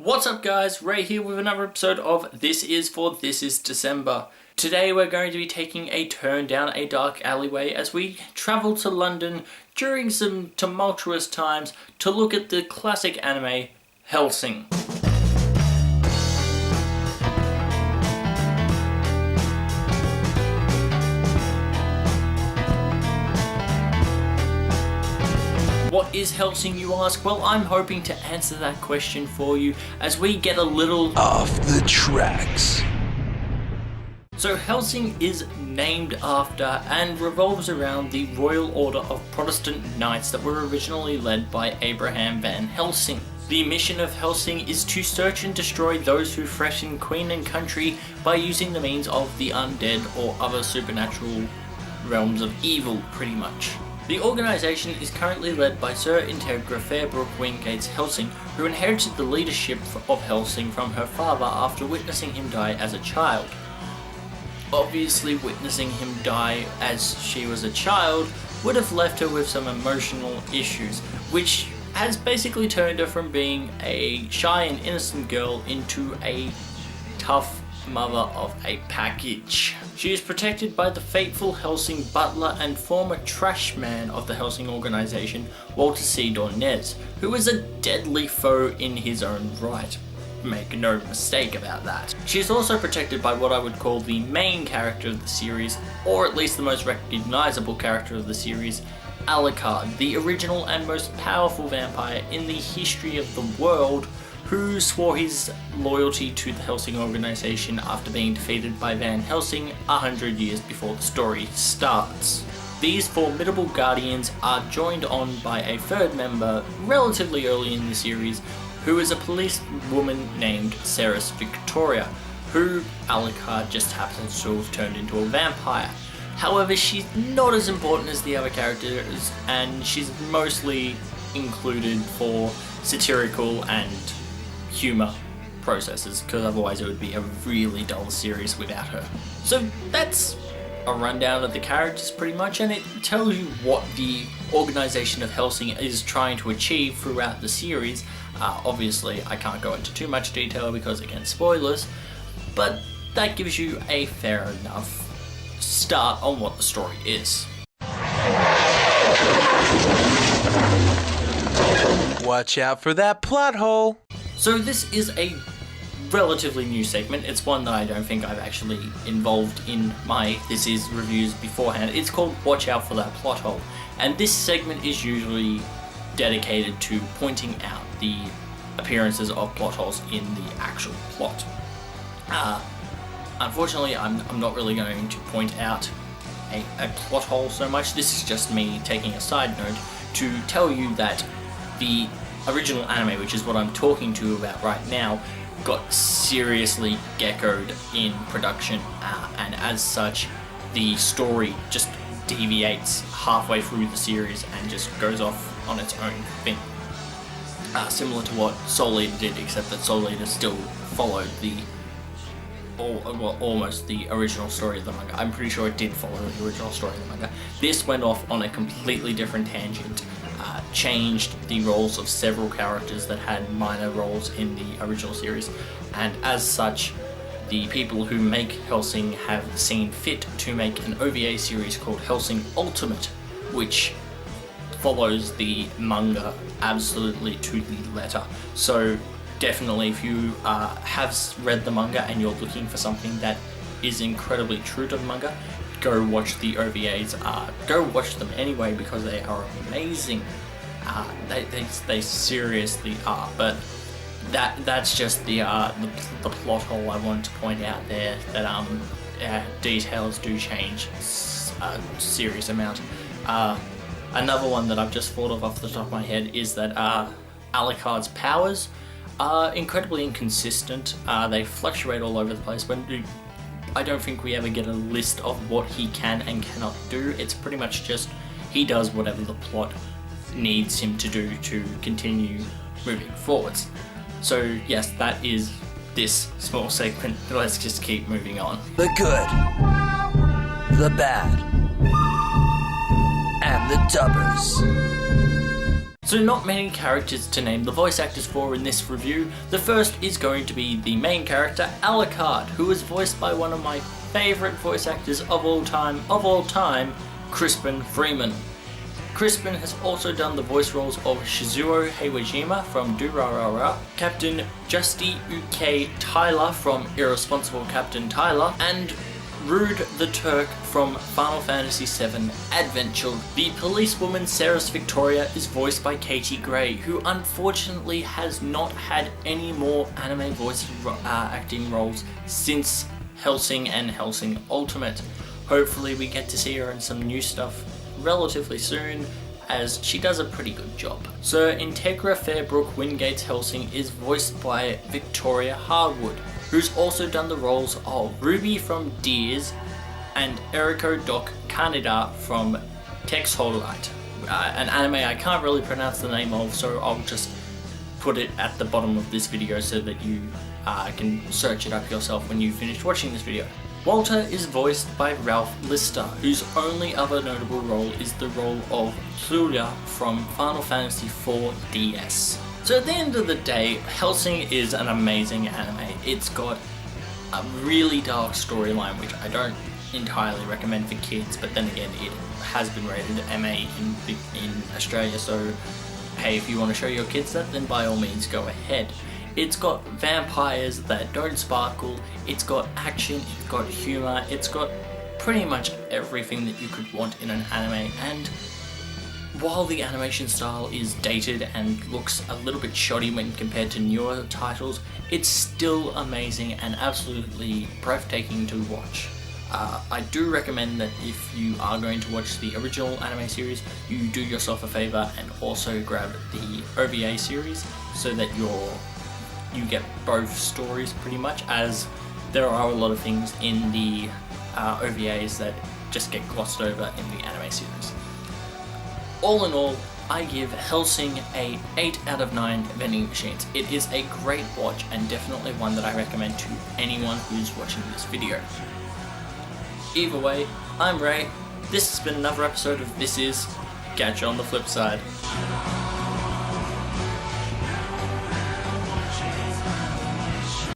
What's up guys, Ray here with another episode of This Is December. Today we're going to be taking a turn down a dark alleyway as we travel to London during some tumultuous times to look at the classic anime Hellsing. What is Hellsing, you ask? Well, I'm hoping to answer that question for you as we get a little off the tracks. So Hellsing is named after and revolves around the Royal Order of Protestant Knights that were originally led by Abraham van Helsing. The mission of Hellsing is to search and destroy those who threaten Queen and country by using the means of the undead or other supernatural realms of evil, pretty much. The organisation is currently led by Sir Integra Fairbrook Wingates Hellsing, who inherited the leadership of Hellsing from her father after witnessing him die as a child. Obviously, witnessing him die as she was a child would have left her with some emotional issues, which has basically turned her from being a shy and innocent girl into a tough mother of a package. She is protected by the fateful Hellsing butler and former trash man of the Hellsing organisation, Walter C. Dornez, who is a deadly foe in his own right. Make no mistake about that. She is also protected by what I would call the main character of the series, or at least the most recognisable character of the series, Alucard, the original and most powerful vampire in the history of the world, who swore his loyalty to the Hellsing organisation after being defeated by Van Helsing 100 years before the story starts. These formidable guardians are joined on by a third member relatively early in the series, who is a policewoman named Ceres Victoria, who Alucard just happens to have turned into a vampire. However, she's not as important as the other characters, and she's mostly included for satirical and humour processes, because otherwise it would be a really dull series without her. So that's a rundown of the characters pretty much, and it tells you what the organisation of Hellsing is trying to achieve throughout the series. Obviously I can't go into too much detail because again, spoilers, but that gives you a fair enough start on what the story is. Watch out for that plot hole. So this is a relatively new segment. It's one that I don't think I've actually involved in my This Is reviews beforehand. It's called Watch Out for That Plot Hole. And this segment is usually dedicated to pointing out the appearances of plot holes in the actual plot. Unfortunately, I'm not really going to point out a plot hole so much. This is just me taking a side note to tell you that the original anime, which is what I'm talking to you about right now, got seriously geckoed in production, and as such the story just deviates halfway through the series and just goes off on its own thing. Similar to what Soul Eater did, except that Soul Eater still followed almost the original story of the manga. I'm pretty sure it did follow the original story of the manga. This went off on a completely different tangent, changed the roles of several characters that had minor roles in the original series, and as such the people who make Hellsing have seen fit to make an OVA series called Hellsing Ultimate, which follows the manga absolutely to the letter. So definitely, if you have read the manga and you're looking for something that is incredibly true to the manga, go watch the OVAs. Go watch them anyway because they are amazing. They seriously are. But that's just the plot hole I want to point out there. That details do change a serious amount. Another one that I've just thought of off the top of my head is that Alucard's powers are incredibly inconsistent. They fluctuate all over the place. I don't think we ever get a list of what he can and cannot do. It's pretty much just he does whatever the plot needs him to do to continue moving forwards. So yes, that is this small segment. Let's just keep moving on. The good, the bad, and the dubbers. So not many characters to name the voice actors for in this review. The first is going to be the main character, Alucard, who is voiced by one of my favourite voice actors of all time, Crispin Freeman. Crispin has also done the voice roles of Shizuo Heiwajima from Durarara, Captain Justy Uke Tyler from Irresponsible Captain Tyler, and Rude the Turk from Final Fantasy VII Adventure. The policewoman Ceres Victoria is voiced by Katie Gray, who unfortunately has not had any more anime voice acting roles since Hellsing and Hellsing Ultimate. Hopefully we get to see her in some new stuff relatively soon, as she does a pretty good job. So Integra Fairbrook Wingate's Hellsing is voiced by Victoria Harwood, who's also done the roles of Ruby from Deers and Eriko Doc Kaneda from Tex Hololite, an anime I can't really pronounce the name of, so I'll just put it at the bottom of this video so that you can search it up yourself when you finish watching this video. Walter is voiced by Ralph Lister, whose only other notable role is the role of Thulia from Final Fantasy IV DS. So at the end of the day, Hellsing is an amazing anime. It's got a really dark storyline, which I don't entirely recommend for kids, but then again, it has been rated MA in Australia, so hey, if you want to show your kids that, then by all means go ahead. It's got vampires that don't sparkle, it's got action, it's got humour, it's got pretty much everything that you could want in an anime, and while the animation style is dated and looks a little bit shoddy when compared to newer titles, it's still amazing and absolutely breathtaking to watch. I do recommend that if you are going to watch the original anime series, you do yourself a favour and also grab the OVA series so that you get both stories pretty much, as there are a lot of things in the OVAs that just get glossed over in the anime series. All in all, I give Hellsing a 8 out of 9 vending machines. It is a great watch and definitely one that I recommend to anyone who's watching this video. Either way, I'm Ray, this has been another episode of This Is, catch you on the flip side.